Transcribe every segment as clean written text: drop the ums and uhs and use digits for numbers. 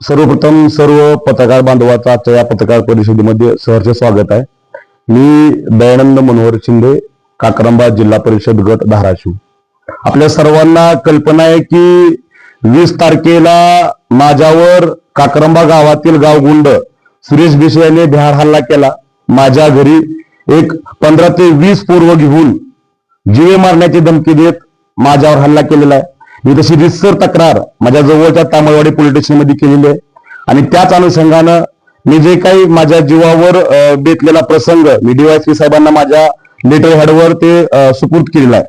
सर्वप्रथम सर्व पत्रकार बांधवाचा आजच्या या पत्रकार परिषदेमध्ये सहर्ष स्वागत आहे. मी दयानंद मनोहर शिंदे, काक्रंबा जिल्हा परिषद गट धाराशिव. आपल्या सर्वांना कल्पना आहे की 20 तारखेला माझ्यावर काक्रंबा गावातील गावगुंड सुरेश भिसे यांनी भ्याड हल्ला केला. माझ्या घरी एक 15 ते 20 पोरं घेऊन जीवे मारण्याची धमकी देत माझ्यावर हल्ला केलेला आहे. मी तशी रितसर तक्रार माझ्या जवळच्या तामळवाडी पोलीस स्टेशन मध्ये केलेली आहे आणि त्याच अनुषंगानं मी जे काही माझ्या जीवावर बेतलेला प्रसंग मी DYSP साहेबांना माझ्या लेटर हेडवर ते सुपूर्द केलेला आहे.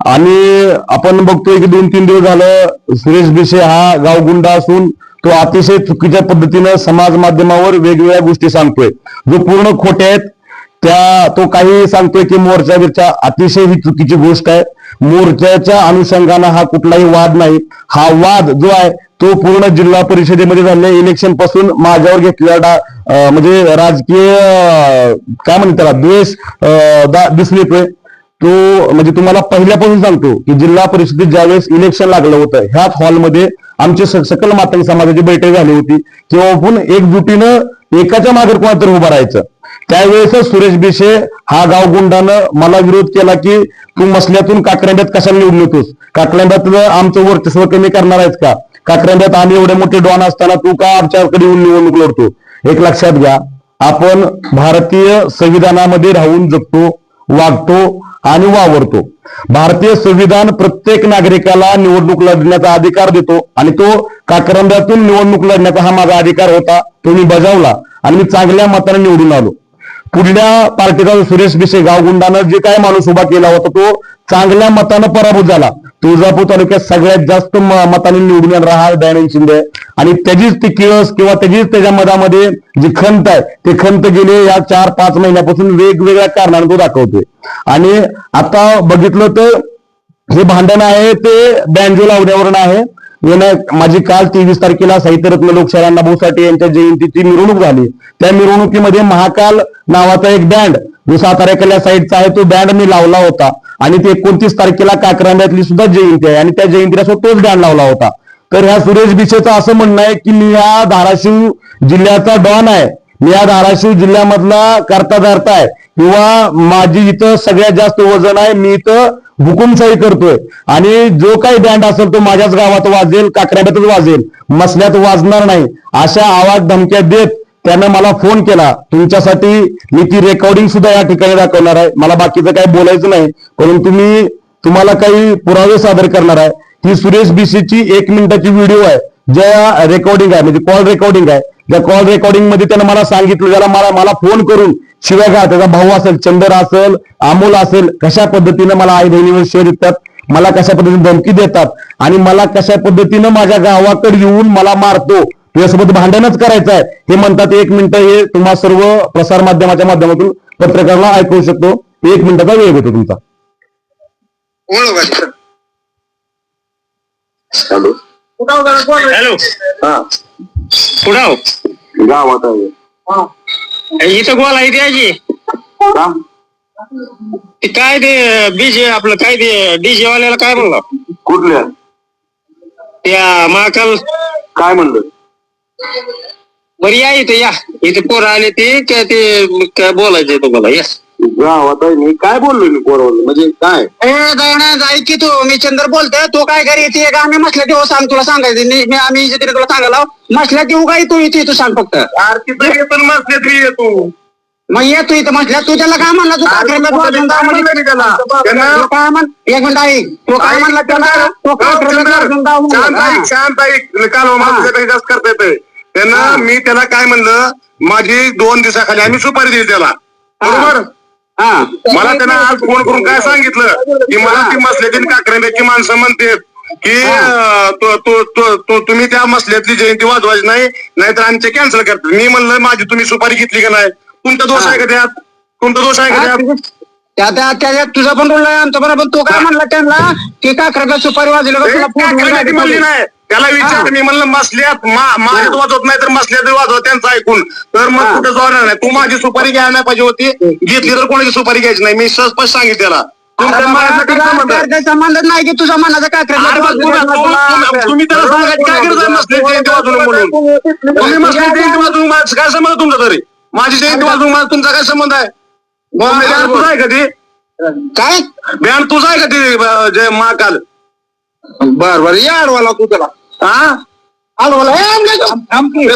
आणि आपण बघतोय की 2-3 दिवस झालं सुरेश भिसे हा गावगुंडा असून तो अतिशय चुकीच्या पद्धतीनं समाज माध्यमावर वेगवेगळ्या गोष्टी सांगतोय जो पूर्ण खोट्या आहेत. तो काही सांगतोय की मोर्चावरच्या अतिशय ही चुकीची गोष्ट आहे. मोर्चाच्या अनुषंगानं हा कुठलाही वाद नाही. हा वाद जो आहे तो पूर्ण जिल्हा परिषदेमध्ये झालेल्या इलेक्शन पासून माझ्यावर घेतलेला म्हणजे राजकीय काय म्हणतात त्याला द्वेष दिसून येतोय. तो म्हणजे तुम्हाला पहिल्यापासून सांगतो की जिल्हा परिषदेत ज्यावेळेस इलेक्शन लागलं होतं ह्याच हॉलमध्ये आमची सकल मातंग समाजाची बैठक झाली होती तेव्हा आपण एकजुटीनं एकाच्या मागे कोणातरी उभं राहायचं. त्यावेळेस सुरेश भिसे हा गावगुंडानं मला विरोध केला की तू मसल्यातून काक्रंब्यात कशाला निवडून येतोस, काक्रंब्यात आमचं वर्चस्व कमी करणार आहेस का, काक्रंब्यात आम्ही एवढे मोठे डॉन असताना तू का आमच्याकडे येऊन निवडणूक लढतो. एक लक्षात घ्या, आपण भारतीय संविधानामध्ये राहून जगतो, वागतो आणि वावरतो. भारतीय संविधान प्रत्येक नागरिकाला निवडणूक लढण्याचा अधिकार देतो आणि तो काक्रंब्यातून निवडणूक लढण्याचा हा माझा अधिकार होता. तो मी बजावला आणि मी चांगल्या मताने निवडून आलो. पुढल्या पार्टीचा सुरेश भिसे गावगुंडानं जे काय माणूस उभा केला होता तो चांगल्या मतानं पराभूत झाला. तुळजापूर तालुक्यात सगळ्यात जास्त मताने निवडून येणारा हा दयानंद शिंदे आणि त्याचीच ती किळस किंवा त्याचीच त्याच्या मतामध्ये जी खंत आहे ते खंत गेले या 4-5 महिन्यापासून वेगवेगळ्या कारणाने तो दाखवतोय. आणि आता बघितलं तर हे भांडण आहे ते बँजो लावण्यावरून आहे. माझी काल 23 तारखेला साहित्यरत्न लोकशाहीर अण्णाभाऊ साठे यांच्या जयंतीची मिरवणूक झाली. त्या मिरवणुकीमध्ये महाकाल नावाचा एक बँड जो साताऱ्याच्या साईडचा आहे तो बँड मी लावला होता आणि ते 29 तारखेला काक्रंब्यातली सुद्धा जयंती आहे आणि त्या जयंतीला सुद्धा तोच बँड लावला होता. तर ह्या सुरेश भिसेचं असं म्हणणं आहे की मी या धाराशिव जिल्ह्याचा डॉन आहे, मी या धाराशिव जिल्ह्यामधला करता आहे किंवा माझी इथं सगळ्यात जास्त वजन आहे, मी इथं हुकुमशाही करतोय आणि जो काही बँड असेल तो माझ्याच गावात वाजेल, काक्रंब्यातच वाजेल, मसल्यात वाजणार नाही अशा आवाज धमक्या देत त्यानं मला फोन केला. तुमच्यासाठी मी ती रेकॉर्डिंग सुद्धा या ठिकाणी दाखवणार आहे. मला बाकीचं काही बोलायचं नाही परंतु मी तुम्हाला काही पुरावे सादर करणार आहे. ही सुरेश भिसेची 1 मिनिटाची व्हिडिओ आहे ज्या रेकॉर्डिंग आहे म्हणजे कॉल रेकॉर्डिंग आहे. त्या कॉल रेकॉर्डिंग मध्ये त्यानं मला सांगितलं ज्याला मला फोन करून शिवाय का त्याचा भाऊ असेल, चंदर असेल, अमोल असेल, कशा पद्धतीनं मला आई बहिणीवर शिवाय देतात, मला कशा पद्धतीने धमकी देतात आणि मला कशा पद्धतीनं माझ्या गावाकडे येऊन मला मारतो, तुझ्यासोबत भांडणच करायचं आहे हे म्हणतात. 1 मिनिट हे तुम्हा सर्व प्रसार माध्यमाच्या माध्यमातून पत्रकारांना ऐकवू शकतो. 1 मिनिटाचा वेळ घेतो तुमचा. हॅलो हॅलो, हा कुठं गावात आहे. इथं गोल आहे द्यायची का ते काय ते बीजे आपलं काय ते डीजे वाल्याला काय म्हणलं कुठल्या त्या महाकाल काय म्हणलं बरं या इथे पोरं आले ते काय बोलायचंय तुम्हाला या गावात आहे. मी काय बोललोय मी पोरावर म्हणजे काय जाय की तू मी चंद्र बोलतोय तो काय घरी येते का आम्ही मसल्या देऊ सांग तुला सांगायचं आम्ही तरी तुला सांगायला मसल्या देऊ काय तू इथे तू सांग फक्त आरती पण मसले तरी येतो मग येतो इथं म्हटलं तू त्याला काय म्हणला तू काय म्हणला एक मिनिट ऐक तो काय म्हणला त्याला तो शांत ऐक काल जास्त करता येतंय त्यांना. मी त्याला काय म्हणलं माझी 2 दिवसाखाली आम्ही सुपारी दिली त्याला बरोबर. मला त्यानं आज फोन करून काय सांगितलं की मला ती मसल्याची काक्रंब्याची माणसं म्हणते की तुम्ही त्या मसल्यातली जयंती वाजवायची नाही नाहीतर आमचे कॅन्सल करतात. मी म्हणलं माझी तुम्ही सुपारी घेतली का नाही, तुमचा दोष आहे का त्यात, तुमचा दोष आहे का त्यात तुझा पण रोल आहे आमचा बरोबर. तो काय म्हणला त्यांना की काक्रंब्यात सुपारी वाजवली म्हणली नाही. त्याला विचारलं मी म्हणलं मसल्यात माझ्यात वाजवत नाही तर मसल्यात वाजवत त्यांचं ऐकून तर मग कुठं जाणार नाही. तू माझी सुपारी घ्यायला नाही पाहिजे होती, घेतली तर कोणाची सुपारी घ्यायची नाही. मी सहजपच सांगितलं त्याला तुमच्या मनाचा काय संबंध आहे? काही संबंधच नाही की तुझ्या मनाचा काय अरे मग तुम्ही त्याला सांगायची काय गरज आहे मसली जयंती वाजवून म्हणून? तुम्ही मसली जयंती वाजवून काय संबंध तुमचा तरी? माझी जयंती वाजवून तुमचा काय संबंध आहे? बँड तुझा आहे का ती? काय बँड तुझा आहे का ती जय महाकाल? बर या आडवाला तू त्याला हा आडवाला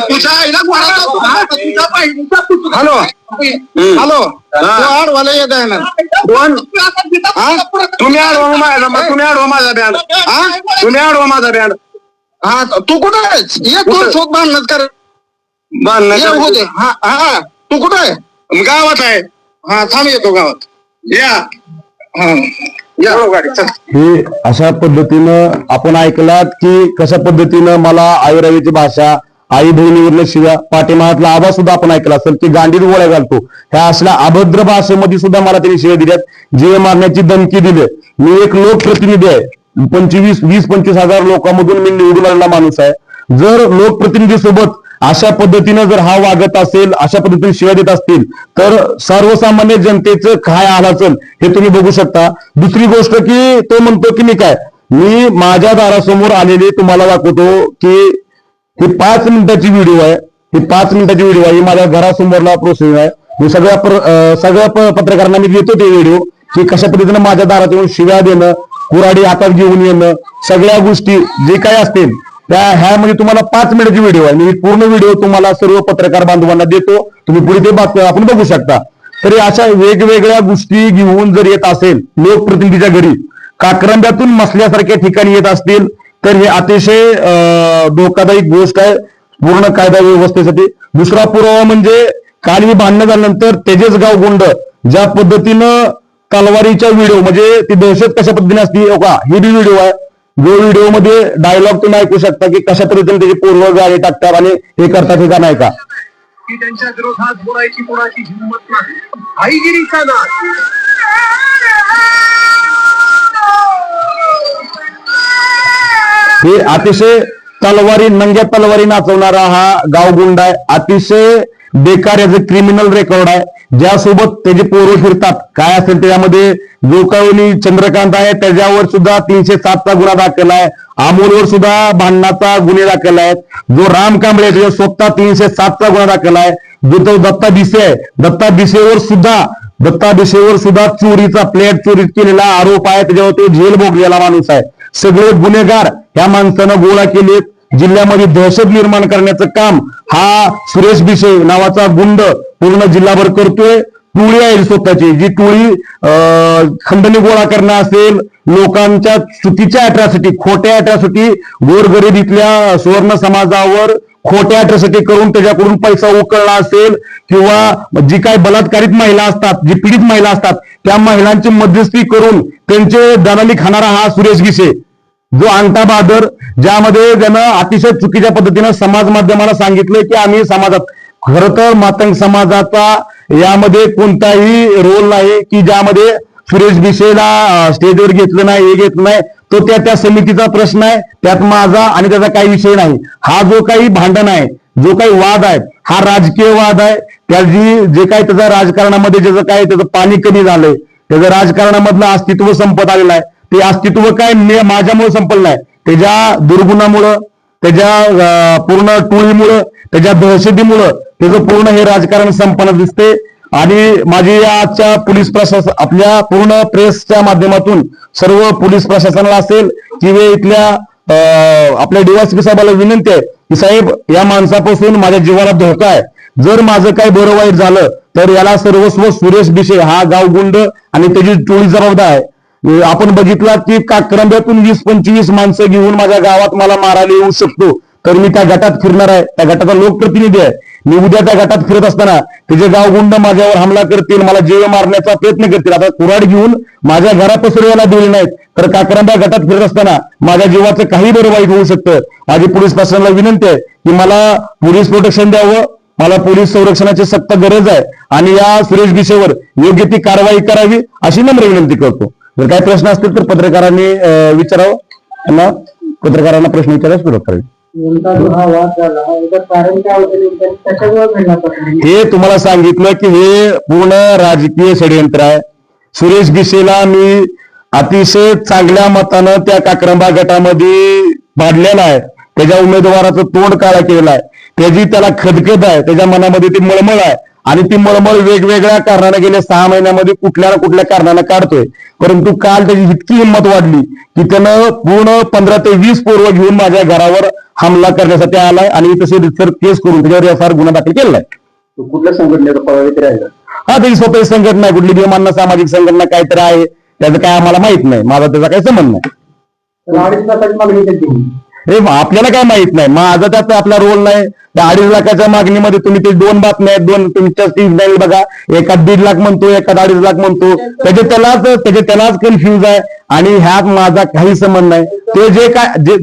तुझ्या आईला हॅलो हॅलो आडवाला येत आहे ना कोण तुम्ही आडवा माझा तुम्ही आडवा माझा बँड तुम्ही आडवा माझा बँड हा तू कुठं आहेस ये तू ठोक बांधणं कर ये होते हा हा तू कुठं आहे गावात आहे. हा थांब येतो गावात या हा या गाडी चल हे अशा पद्धतीनं आपण ऐकलात की कशा पद्धतीनं मला आईरावीची भाषा आई बहिणीवरल्या शिव्या पाठीमागला आवाज सुद्धा आपण ऐकला असेल की गांडीत गोळ्या घालतो ह्या असल्या अभद्र भाषेमध्ये सुद्धा मला त्यांनी शिव्या दिल्यात जीव मारण्याची धमकी दिली. मी एक लोकप्रतिनिधी आहे 20-25 हजार लोकांमधून मी निवडून आलेला माणूस आहे. जर लोकप्रतिनिधी सोबत अशा पद्धतीनं जर हा वागत असेल अशा पद्धतीने शिव्या देत असतील तर सर्वसामान्य जनतेचं काय हाल असेल हे तुम्ही बघू शकता. दुसरी गोष्ट की तो म्हणतो की मी माझ्या दारासमोर आलेले तुम्हाला दाखवतो की ही 5 मिनिटाची व्हिडिओ आहे. ही 5 मिनिटाची व्हिडिओ आहे. ही माझ्या घरासमोरला प्रोसेस आहे. मी सगळ्या पत्रकारांना मी देतो ते व्हिडिओ की कशा पद्धतीनं माझ्या दारात येऊन शिव्या देणं कुऱ्हाडी हातात घेऊन येणं सगळ्या गोष्टी जे काय असतील त्या ह्यामध्ये तुम्हाला 5 मिनिटाची व्हिडिओ आहे. मी पूर्ण व्हिडिओ तुम्हाला सर्व पत्रकार बांधवांना देतो. तुम्ही पुढे ते आपण बघू शकता. तरी अशा वेगवेगळ्या गोष्टी घेऊन जर येत असेल लोकप्रतिनिधीच्या घरी काक्रंब्यातून मसल्यासारख्या ठिकाणी येत असतील तर हे अतिशय धोकादायक गोष्ट आहे पूर्ण कायदा व्यवस्थेसाठी. दुसरा पुरावा म्हणजे काल मी भांडण झाल्यानंतर तेजस गाव गुंड ज्या पद्धतीनं तलवारीच्या व्हिडिओ म्हणजे ती दहशत कशा पद्धतीने असती का ही बी व्हिडिओ आहे. जो व्हिडिओ मध्ये डायलॉग तुम्ही ऐकू शकता की कशा पद्धतीने त्याचे पूर्व गाडी टाकतात आणि हे करतात हे का नाही का की त्यांच्या विरोधात बोलायची कोणाची हिंमत नाही. आईगिरीचा नाद हे अतिशय नंग्या तलवारी नाचवणारा हा गावगुंड आहे. अतिशय बेकार याचं क्रिमिनल रेकॉर्ड आहे. ज्यासोबत त्याचे पोरं फिरतात काय असेल त्याच्यामध्ये जो काही चंद्रकांत आहे त्याच्यावर सुद्धा 307चा गुन्हा दाखल आहे. अमोलवर सुद्धा भांडणाचा गुन्हे दाखल आहेत. जो राम कांबळे त्याच्या स्वतः 307चा गुन्हा दाखल आहे. जो तो दत्ता भिसे आहे दत्ता भिसेवर सुद्धा चोरीचा प्लेट चोरी केलेला आरोप आहे. त्याच्यावर तो जेल भोगलेला माणूस आहे. सगळे गुन्हेगार ह्या माणसानं गोळा केलेत. जिल्ह्यामध्ये दहशत निर्माण करण्याचं काम हा सुरेश भिसे नावाचा गुंड पूर्ण जिल्हाभर करतोय. टोळी आहे स्वतःची जी टोळी खंडणी गोळा करणं असेल लोकांच्या चुकीच्या अॅट्रॉसिटी खोट्या अॅट्रॉसिटी गोरगरिबीतल्या सुवर्ण समाजावर खोट्या अॅट्रॉसिटी करून त्याच्याकडून पैसा उकळला असेल किंवा जी काही बलात्कारित महिला असतात जी पीडित महिला असतात त्या महिलांची मध्यस्थी करून त्यांचे दलाली खाणारा हा सुरेश भिसे जो अंगठा बहादर ज्यामध्ये ज्यानं अतिशय चुकीच्या पद्धतीनं समाज माध्यमाला सांगितलंय की आम्ही समाजात खरं तर मातंग समाजाचा यामध्ये कोणताही रोल नाही की ज्यामध्ये सुरेश भिसेला स्टेजवर घेतलं नाही हे घेतलं नाही तो त्या समितीचा प्रश्न आहे. त्यात माझा आणि त्याचा काही विषय नाही. हा जो काही भांडण आहे जो काही वाद आहे हा राजकीय वाद आहे. त्याची जे काही त्याचा राजकारणामध्ये ज्याचं काय त्याचं पाणी कमी झालंय त्याचं राजकारणामधलं अस्तित्व संपत आलेलं आहे. ते अस्तित्व काय माझ्यामुळे संपलं नाही त्याच्या दुर्गुणामुळं त्याच्या पूर्ण टोळीमुळं त्याच्या दहशतीमुळं त्याचं पूर्ण हे राजकारण संपन्न दिसते. आणि माझी या आजच्या पोलीस प्रशासन आपल्या पूर्ण प्रेसच्या माध्यमातून सर्व पोलीस प्रशासनाला असेल किंवा इथल्या आपल्या डीवायएसपी साहेबाला विनंती आहे की साहेब या माणसापासून माझ्या जीवाला धोका आहे. जर माझं काही बरं वाईट झालं तर याला सर्वस्व सुरेश भिसे हा गावगुंड आणि त्याची टोळी जबाबदार आहे. आपण बघितलं की काक्रंब्यातून 20-25 माणसं घेऊन माझ्या गावात मला मारायला येऊ शकतो तर मी त्या गटात फिरणार आहे. त्या गटाचा लोकप्रतिनिधी आहे. मी उद्या त्या गटात फिरत असताना त्याचे गावगुंड माझ्यावर हमला करतील मला जीव मारण्याचा प्रयत्न करतील. आता कुऱ्हाड घेऊन माझ्या घरापासून यायला दिले नाहीत तर काक्रंब्या गटात फिरत असताना माझ्या जीवाचं काही बरं वाईट होऊ शकतं. माझी पोलीस प्रशासनाला विनंती आहे की मला पोलीस प्रोटेक्शन द्यावं. मला पोलीस संरक्षणाची सक्त गरज आहे आणि या सुरेश भिसेवर योग्य ती कारवाई करावी अशी नम्र विनंती करतो. जर काही प्रश्न असतील तर पत्रकारांनी विचारावं. त्यांना पत्रकारांना प्रश्न विचारायला सुरुवात करावी. हे तुम्हाला सांगितलं की हे पूर्ण राजकीय षडयंत्र आहे. सुरेश भिसेला मी अतिशय चांगल्या मतानं त्या काक्रंबा गटामध्ये भाडलेला आहे. त्याच्या उमेदवाराचं तोंड काळा केलेलं आहे. त्याची त्याला खदखद आहे. त्याच्या मनामध्ये ती मळमळ आहे आणि ती मळमळ वेगवेगळ्या कारणाने गेल्या 6 महिन्यामध्ये कुठल्या ना कुठल्या कारणानं काढतोय. परंतु काल त्याची इतकी हिंमत वाढली की त्यानं पूर्ण 15 ते 20 पोरं घेऊन माझ्या घरावर हमला करण्यासाठी आलाय आणि तसे रितसर केस करून त्याच्यावर एफआयआर गुन्हा दाखल केलेला आहे. कुठल्या संघटनेचा पदाधिकारी आहे का? हा त्याची स्वतःची संघटना आहे, कुठली भीमांना सामाजिक संघटना काहीतरी आहे, त्याचं काय आम्हाला माहित नाही. माझा त्याचा काही संबंध नाही. 2.5 लाखाची मागणी केली. हे आपल्याला काय माहित नाही. माझा त्यात आपला रोल नाही. त्या 2.5 लाखाच्या मागणीमध्ये तुम्ही ते 2 बातम्या आहेत, 2 तुमच्या टीव्ही नाही बघा. एका 1.5 लाख म्हणतो, एका 2.5 लाख म्हणतो. त्यालाच कन्फ्युज आहे आणि ह्यात माझा काही संबंध नाही. ते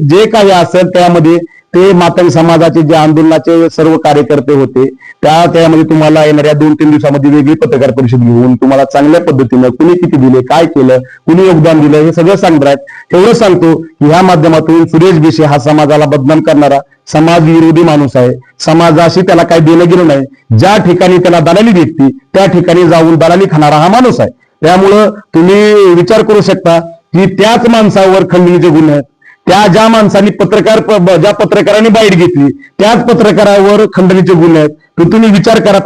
जे काही असेल त्यामध्ये ते मातंग समाजाचे जे आंदोलनाचे सर्व कार्यकर्ते होते त्यामध्ये तुम्हाला येणाऱ्या 2-3 दिवसामध्ये वेगळी पत्रकार परिषद घेऊन तुम्हाला चांगल्या पद्धतीनं कुणी किती दिले, काय केलं, कुणी योगदान दिलं हे सगळं सांगणार आहेत. एवढं सांगतो की ह्या माध्यमातून सुरेश भिशे हा समाजाला बदनाम करणारा समाज विरोधी माणूस आहे. समाजाशी त्याला काही देणं गेलं नाही. ज्या ठिकाणी त्याला दलाली भेटती त्या ठिकाणी जाऊन दलाली खाणारा हा माणूस आहे. त्यामुळं तुम्ही विचार करू शकता की त्याच माणसावर खंडणीचे गुन्हे आहेत. ज्या माणसांनी ज्या पत्रकारांनी बाईट घेतली त्याच पत्रकारावर खंडणीचे गुन्हे आहेत. तर तुम्ही विचार करा.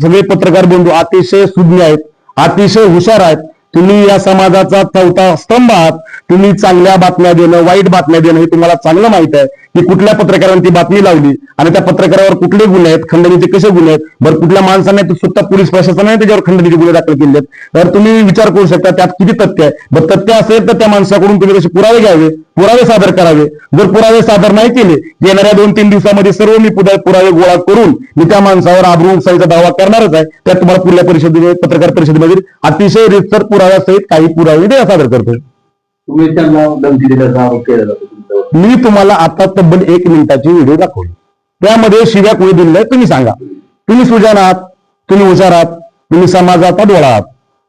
सगळे पत्रकार बंधू अतिशय सुज्ञ आहेत, अतिशय हुशार आहेत. तुम्ही या समाजाचा 4था स्तंभ आहात. तुम्ही चांगल्या बातम्या देणं, वाईट बातम्या देणं हे तुम्हाला चांगलं माहित आहे की कुठल्या पत्रकारांनी ती बातमी लावली आणि त्या पत्रकारावर कुठले गुन्हे आहेत, खंडणीचे कसे गुन्हे आहेत. बरं कुठल्या माणसाने स्वतः पोलीस प्रशासनाने त्याच्यावर खंडणीचे गुन्हे दाखल केले आहेत. तर तुम्ही विचार करू शकता त्यात किती तथ्य आहे. बरं तथ्य असेल तर त्या माणसाकडून तुम्ही तसे पुरावे घ्यावे, पुरावे सादर करावे. जर पुरावे सादर नाही केले येणाऱ्या 2-3 दिवसामध्ये सर्व मी पुरावे गोळा करून मी त्या माणसावर आबरू उचलायचा दावा करणारच आहे. त्यात तुम्हाला पुढल्या परिषदेमध्ये पत्रकार परिषदेमध्ये अतिशय रितसर पुराव्यासहित काही पुरावे द्यायला सादर करतोय. तुम्ही त्यांना धमकी दिल्याचा आरोप केला जातो तुमच्यावर. मी तुम्हाला आता तब्बल 1 मिनिटाची व्हिडिओ दाखवली. त्यामध्ये शिव्या कोणी दिलेल्या आहेत तुम्ही सांगा. तुम्ही सुजाण आहात, तुम्ही हुशार आहात, तुम्ही समाजाचा डोळा आहात.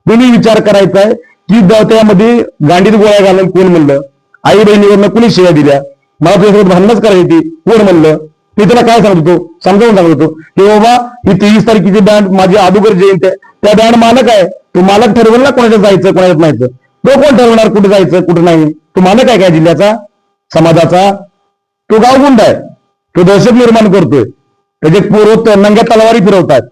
तुम्ही विचार करायचा आहे की त्यामध्ये गांडीत गोळ्या घालून कोण म्हणलं, आई बहिणीवरनं कुणी शिव्या दिल्या, मला तुझ्यासोबत भांडणच करायची कोण म्हणलं. मी त्याला काय सांगत होतो, समजावून सांगत होतो की बाबा ही 23 तारखेची बँड माझी अगोदर जयंती आहे. त्या बँड मालक आहे, तो मालक ठरवेल ना कोणाच्या जायचं कोणाच्यात नाहीचं. तो कोण ठरवणार कुठे जायचं कुठं नाही. तो मालक आहे काय जिल्ह्याचा, समाजाचा. तो गावगुंड आहे, तो दहशत निर्माण करतोय. त्याचे पोरं नंग्या तलवारी फिरवतात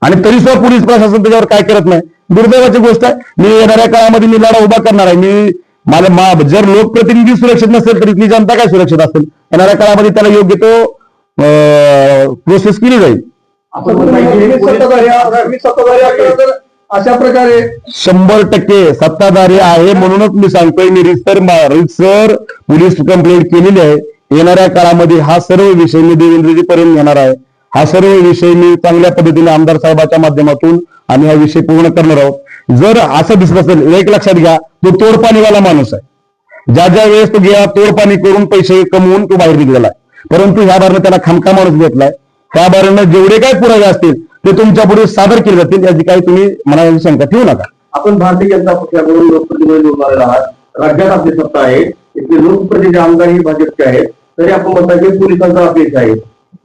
आणि तरी सुद्धा पोलीस प्रशासन त्याच्यावर काय करत नाही. दुर्दैवाची गोष्ट आहे. मी येणाऱ्या काळामध्ये मी लढा उभा करणार आहे. जर लोकप्रतिनिधी सुरक्षित नसेल तर इथली जनता काय सुरक्षित असेल. येणाऱ्या काळामध्ये त्याला योग्य तो प्रोसेस केली जाईल. अशा प्रकारे 100% सत्ताधारी आहे म्हणूनच मी सांगतोय. मी रितसर पोलीस कंप्लेंट केलेली आहे. येणाऱ्या काळामध्ये हा सर्व विषय मी देवेंद्रजी पर्यंत घेणार आहे. हा सर्व विषय मी चांगल्या पद्धतीने आमदार साहेबाच्या माध्यमातून आम्ही हा विषय पूर्ण करणार आहोत. जर असं दिसत असेल, एक लक्षात घ्या, तो तोडपाणीवाला माणूस आहे. ज्या वेळेस तो गेला तोडपाणी करून पैसे कमवून तो बाहेर निघाला आहे. परंतु ह्या बारनं त्याला खामखा माणूस घेतलाय. त्या बारनं जेवढे काही पुरावे असतील ते तुमच्या पुढे सादर केले जातील याची काही तुम्ही मनाची शंका ठेवू नका. आपण भारतीय जनता पक्षाकडून लोकप्रतिनिधी उभारलेला आहात. राज्यात आपली सत्ता आहे, इथले लोकप्रतिनिधी आमदारही भाजपचे आहेत. तरी आपण म्हणता की पोलिसांचा अपेक्षा आहे.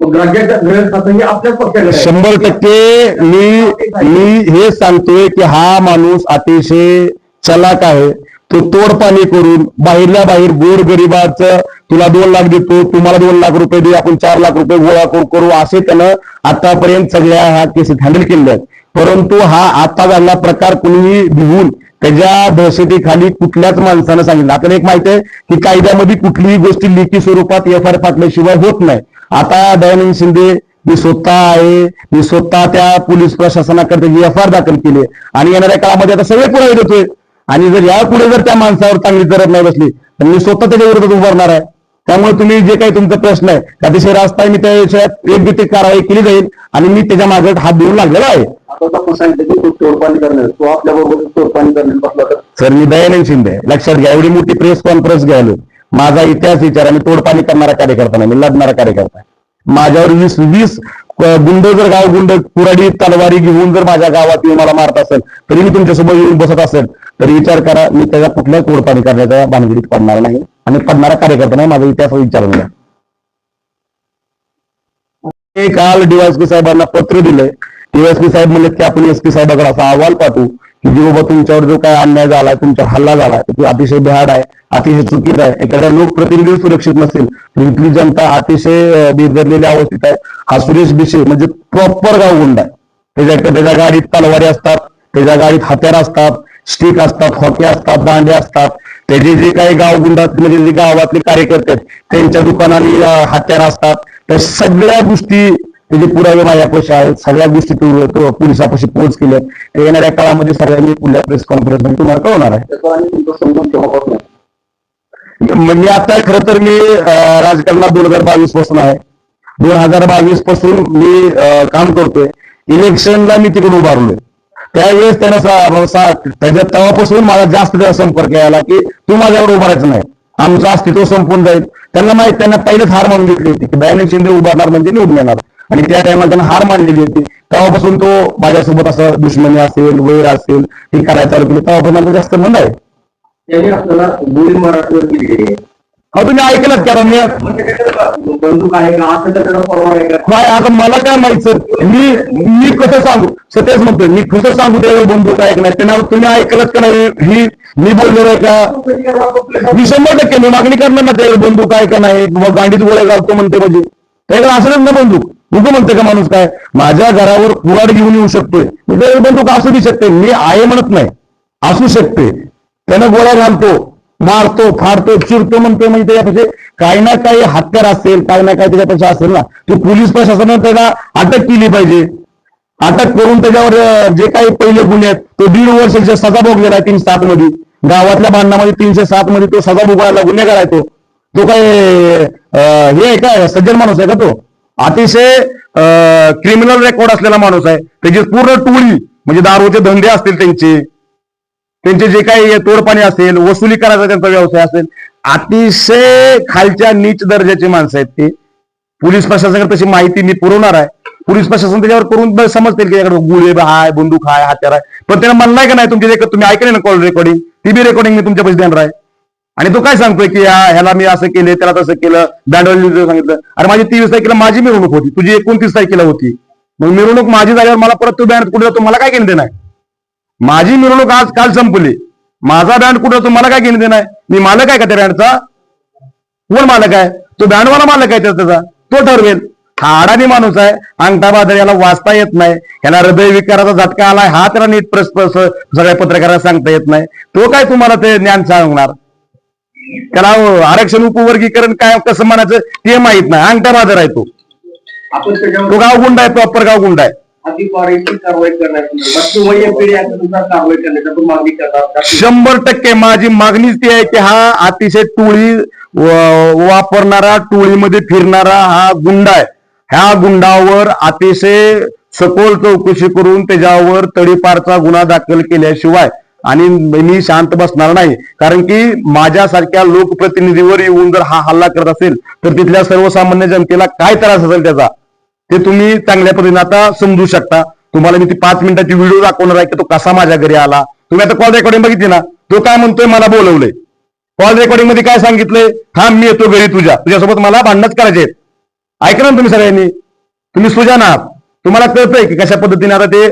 राज्याच्या गरज खातं आपल्याच पक्षाकडे 100% मी हे सांगतोय की हा माणूस अतिशय चलाक आहे. तो तोडपाणी करून बाहेरल्या बाहेर गोर गरिबाचं तुला 2 लाख देतो, तुम्हाला 2 लाख रुपये दे, आपण 4 लाख रुपये गोळा करू असे त्यानं आतापर्यंत सगळ्या ह्या केसेस हँडल केलेल्या आहेत. परंतु हा आता झालेला प्रकार कुणीही भिवून त्याच्या दहशतीखाली कुठल्याच माणसानं सांगितलं. आपल्याला एक माहिती आहे की कायद्यामध्ये कुठलीही गोष्टी लेखी स्वरूपात एफआयआर फाटल्याशिवाय होत नाही. आता दयानंद शिंदे मी स्वतः आहे, मी स्वतः त्या पोलीस प्रशासनाकडे एफआयआर दाखल केली आणि येणाऱ्या काळामध्ये आता सगळे पुरावे देतोय. आणि जर यापुढे जर त्या माणसावर चांगली जरब नाही बसली तर मी स्वतः त्याच्या विरोधात उभारणार आहे. त्यामुळे तुम्ही जे काही तुमचा प्रश्न आहे अतिशय रास्त आहे. मी त्या विषयात योग्य ती कारवाई केली जाईल आणि मी त्याच्या मागे हात देऊन लागलेला आहे. आता आपण सांगितलं की तो तोडपाणी करणार, तो आपल्या बरोबर तोडपाणी करण्यात बसला तर. सर मी दयानंद शिंदे, लक्षात घ्या. एवढी मोठी प्रेस कॉन्फरन्स घ्यायलो. माझा इतिहास विचार आणि तोडपाणी करणारा कार्यकर्ता नाही, मी लढणारा कार्यकर्ता आहे. माझ्यावर 20 गुंड जर गाव गुंड कुराडी तलवारी घेऊन जर माझ्या गावात येऊन मला मारत असेल तरी मी तुमच्यासोबत येऊन बसत असेल तरी विचार करा, मी त्याच्या कुठल्याही तोडपाणी करण्याच्या भानगडीत पडणार नाही आणि पडणारा कार्यकर्ता नाही. माझा इतिहास विचारून घ्या. काल डीवायएसपी साहेबांना पत्र दिलंय. डीवायएसपी साहेब म्हणले की आपण एसपी साहेबांकडे असा अहवाल पाठवू की जी बाबा तुमच्यावर जो काय अन्याय झालाय, तुमच्यावर हल्ला झालाय, तो अतिशय भ्याड आहे, अतिशय चुकीचा आहे. एखाद्या लोकप्रतिनिधी सुरक्षित नसेल तर इथली जनता अतिशय बिघडलेल्या अवस्थेत आहे. हा सुरेश बिशे म्हणजे प्रॉपर गावगुंड आहे. त्याच्या गाडीत तलवारी असतात, त्याच्या गाडीत हत्यार असतात, स्टिक असतात, हॉकी असतात, दांडे असतात. त्याचे जे काही गावगुंडात म्हणजे जे गावातले कार्यकर्ते आहेत त्यांच्या दुकानाने हत्यार असतात. त्या सगळ्या गोष्टी त्याचे पुरावे माझ्यापाशी आहेत. सगळ्या गोष्टी पोलिसापाशी पोच केल्यात. ते येणाऱ्या काळामध्ये सगळ्यांनी पुढल्या प्रेस कॉन्फरन्समध्ये तुम्हाला कळवणार आहे. म्हणजे आता खरं तर मी राजकारणात 2022 पासून आहे. 2022 पासून मी काम करतोय. इलेक्शनला मी तिकडे उभारलोय. त्यावेळेस त्यानं त्याच्या तेव्हापासून मला जास्त त्याचा संपर्क यायला की तू माझ्यावर उभारायचं नाही, आमचं अस्तित्व संपून जाईल. त्यांना माहित, त्यांना पहिलेच हार मानून घेतली होती की दयानंद शिंदे उभारणार म्हणजे निवडून येणार. आणि त्या टायमाला त्यांना हार मानलेली होती. तेव्हापासून तो माझ्यासोबत असं दुश्मनी असेल, वैर असेल हे करायला चालू केली. तेव्हापासून मला जास्त बंद आहे. त्यांनी आपल्याला गोळी मारावर केली. हा तुम्ही ऐकलंच कारण मी बंदूक आहे का असं त्याचा परवा आहे का? काय आता मला काय माहित सर, मी कसं सांगू सतेच म्हणतोय, मी कसं सांगू त्यावेळी बंधूक ऐकणार त्यांना. तुम्ही ऐकलंच का नाही ही मी बोललो आहे का? मी 100% मी मागणी करणार ना त्यावेळी बंदूक आहे का नाही, मग गांडीत गोळ्या घालतो म्हणते म्हणजे त्यावेळेला असं ना बंदूक उगं म्हणते का माणूस. काय माझ्या घरावर कुऱ्हाड घेऊन येऊ शकतोय त्यावेळी बंदूक असू बी शकते. मी आहे म्हणत नाही, असू शकते. त्यानं गोळ्या घालतो, मारतो, फाडतो, चिरतो म्हणतो. म्हणजे त्याच्यापेक्षा काही ना काही हत्यार असेल, काही ना काही त्याच्यापेक्षा असेल ना, ते पोलीस प्रशासनानं त्याला अटक केली पाहिजे. अटक करून त्याच्यावर जे काही पहिले गुन्हे आहेत तो 1.5 वर्षाची सजा भोगलेला आहे 307 मध्ये. गावातल्या भांडणामध्ये 307 मध्ये तो सजा भोगायला गुन्हेगार आहे. तो काय हे आहे काय सज्जन माणूस आहे का? तो अतिशय क्रिमिनल रेकॉर्ड असलेला माणूस आहे. त्याची पूर्ण टोळी म्हणजे दारूचे धंदे असतील त्यांचे जे काही तोडपाणी असेल, वसुली करायचा त्यांचा व्यवसाय असेल, अतिशय खालच्या नीच दर्जाची माणसं आहेत ते. पोलीस प्रशासनाकडे तशी माहिती मी पुरवणार आहे. पोलीस प्रशासन त्याच्यावर करून समजतील की याकडे गुळे हाय, बंदूक हाय, हत्यार आहे. पण त्याला म्हणलाय का नाही तुमची तुम्ही ऐकले ना कॉल रेकॉर्डिंग, ती बी रेकॉर्डिंग मी तुमच्या पैसे देणार आहे. आणि तो काय सांगतोय की ह्याला मी असं केलं, त्याला तसं केलं, बँडवाली सांगितलं. अरे माझी 23 तारखेला माझी मिरवणूक होती, तुझी 29 तारखेला होती. मग मिरवणूक माझी झाल्यावर मला परत तो बँड कुठे जातो मला काय घेणं देणार? माझी मिरवणूक आज काल संपली, माझा बँड कुठे जातो मला काय घेणं देणार? मी मालक आहे का त्या बँडचा? कोण मालक आहे? तो बँडवाला मालक आहे त्याचा, तो ठरवेल. हा अडाणी माणूस आहे, अंगठा बाजार, याला वाचता येत नाही, याला हृदय विकाराचा झटका आलाय, हा त्याला नीट सगळ्या पत्रकारांना सांगता येत नाही. तो काय तुम्हाला ते ज्ञान सांगणार? त्याला आरक्षण उपवर्गीकरण काय कसं म्हणायचं ते माहित नाही. अंगठा बाजार आहे तो. आपण त्याच्यावर तो गावगुंड आहे, प्रॉपर गावगुंड आहे. अधिकाऱ्यांची कारवाई करण्याची कारवाई करण्याचा तो मागणी करतात. 100% माझी मागणीच ती आहे की हा अतिशय टोळी वापरणारा, टोळीमध्ये फिरणारा हा गुंड आहे. ह्या गुंडावर अतिशय सखोल चौकशी करून त्याच्यावर तडीपारचा गुन्हा दाखल केल्याशिवाय आणि मी शांत बसणार नाही. कारण की माझ्यासारख्या लोकप्रतिनिधीवर येऊन जर हा हल्ला करत असेल तर तिथल्या सर्वसामान्य जनतेला काय त्रास असेल त्याचा ते तुम्ही चांगल्या पद्धतीने आता समजू शकता. तुम्हाला मी ती 5 मिनिटाची व्हिडिओ दाखवणार आहे की तो कसा माझ्या घरी आला. तुम्ही आता कॉल रेकॉर्डिंग बघितली ना, तो काय म्हणतोय मला बोलवलंय. कॉल रेकॉर्डिंग मध्ये काय सांगितलंय? हा मी येतो घरी तुझ्यासोबत मला भांडणच करायचे आहेत. ऐका ना तुम्ही सगळ्यांनी, तुम्ही सुजाण आहात, तुम्हाला कळतंय की कशा पद्धतीने आता ते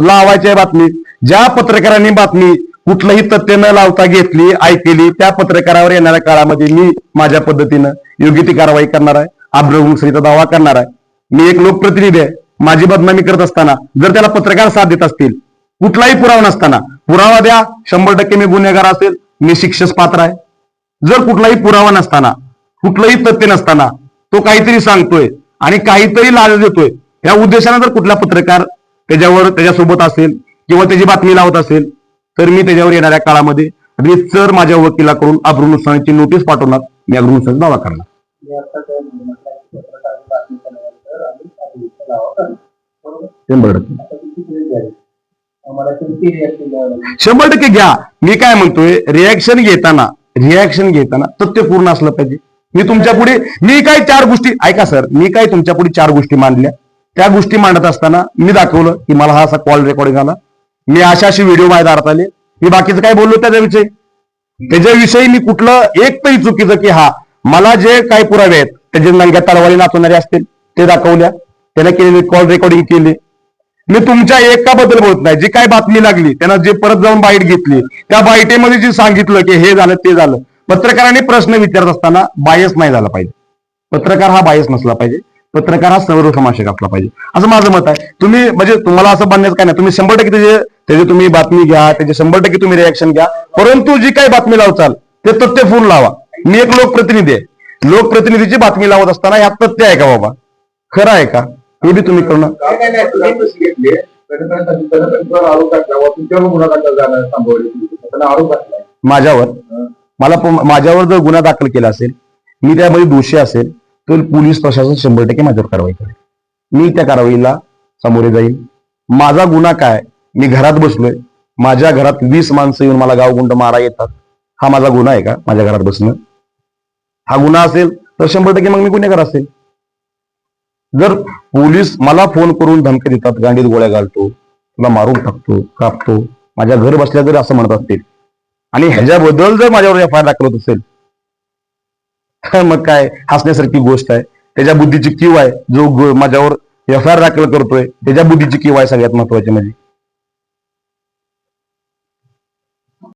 लावायची बातमी. ज्या पत्रकारांनी बातमी कुठलंही तथ्य न लावता घेतली, ऐकली, त्या पत्रकारावर येणाऱ्या काळामध्ये मी माझ्या पद्धतीनं योग्य ती कारवाई करणार आहे, अब्रवृषीचा दावा करणार आहे. मी एक लोकप्रतिनिधी आहे. माझी बदनामी करत असताना जर त्याला पत्रकार साथ देत असतील, कुठलाही पुरावा नसताना, पुरावा द्या, 100% मी गुन्हेगार असेल, मी शिक्षेस पात्र आहे. जर कुठलाही पुरावा नसताना, कुठलंही तथ्य नसताना तो काहीतरी सांगतोय आणि काहीतरी लाज देतोय, या उद्देशाने जर कुठला पत्रकार त्याच्यासोबत असेल किंवा त्याची बातमी लावत असेल तर मी त्याच्यावर येणाऱ्या काळामध्ये रीतसर माझ्या वकिलाकडून अब्रुनुसानीची नोटीस पाठवणार, मी अब्रुनुसानी दावा करणार. 100% घ्या. मी काय म्हणतोय, रिॲक्शन घेताना तथ्य पूर्ण असलं पाहिजे. मी तुमच्या पुढे मी काय 4 गोष्टी ऐका सर, मी काय तुमच्या पुढे 4 गोष्टी मांडल्या. त्या गोष्टी मांडत असताना मी दाखवलं की मला हा असा कॉल रेकॉर्डिंग आला, मी अशी व्हिडिओ माझ्या दारात आले, मी बाकीचं काय बोललो त्याच्याविषयी मी कुठलं एक तरी चुकीचं की हा मला जे काही पुरावे आहेत त्याचे नंग्या तलवारी नाचवणारे असतील ते दाखवल्या, त्याने केलेले कॉल रेकॉर्डिंग केले. मी तुमच्या एकाबद्दल बोलत नाही. जी काय बातमी लागली त्यानं जे परत जाऊन बाईट घेतली त्या बाईटेमध्ये जे सांगितलं की हे झालं ते झालं, पत्रकारांनी प्रश्न विचारत असताना बायस नाही झाला पाहिजे. पत्रकार हा बायस नसला पाहिजे. पत्रकार हा सर्वसमावेशक असला पाहिजे असं माझं मत आहे. तुम्ही म्हणजे तुम्हाला असं बांधण्याचं काय नाही, तुम्ही 100% त्याची तुम्ही बातमी घ्या, त्याचे 100% तुम्ही रिॲक्शन घ्या, परंतु जी काही बातमी लावचाल ते तथ्यपूर्ण लावा. मी एक लोकप्रतिनिधी आहे. लोकप्रतिनिधीची बातमी लावत असताना यात तथ्य आहे का बाबा, खरं आहे का, हे बी तुम्ही करणं. तुम्ही कशी घेतली आरोप टाकला तुमच्यावर गुन्हा दाखल झाला संभवली आरोप टाकला माझ्यावर जर गुन्हा दाखल केला असेल, मी त्यामध्ये दोषी असेल तर पोलीस प्रशासन 100% माझ्यावर कारवाई करेल. मी त्या कारवाईला सामोरे जाईल. माझा गुन्हा काय, मी घरात बसलोय, माझ्या घरात 20 माणसं येऊन मला गावगुंड मारा येतात, हा माझा गुन्हा आहे का माझ्या घरात बसणं? हा गुन्हा असेल तर 100% मग मी गुन्हेगार असेल. जर पोलीस मला फोन करून धमकी देतात, गांडीत गोळ्या घालतो, तुला मारून टाकतो, कापतो, माझ्या घर बसल्या जरी असं म्हणत असतील आणि ह्याच्याबद्दल जर माझ्यावर एफ आय आर दाखल होत असेल तर मग काय हसण्यासारखी गोष्ट आहे. त्याच्या बुद्धीची कीव आहे, जो माझ्यावर एफ आय आर दाखल करतोय त्याच्या बुद्धीची कीव आहे सगळ्यात महत्वाची म्हणजे.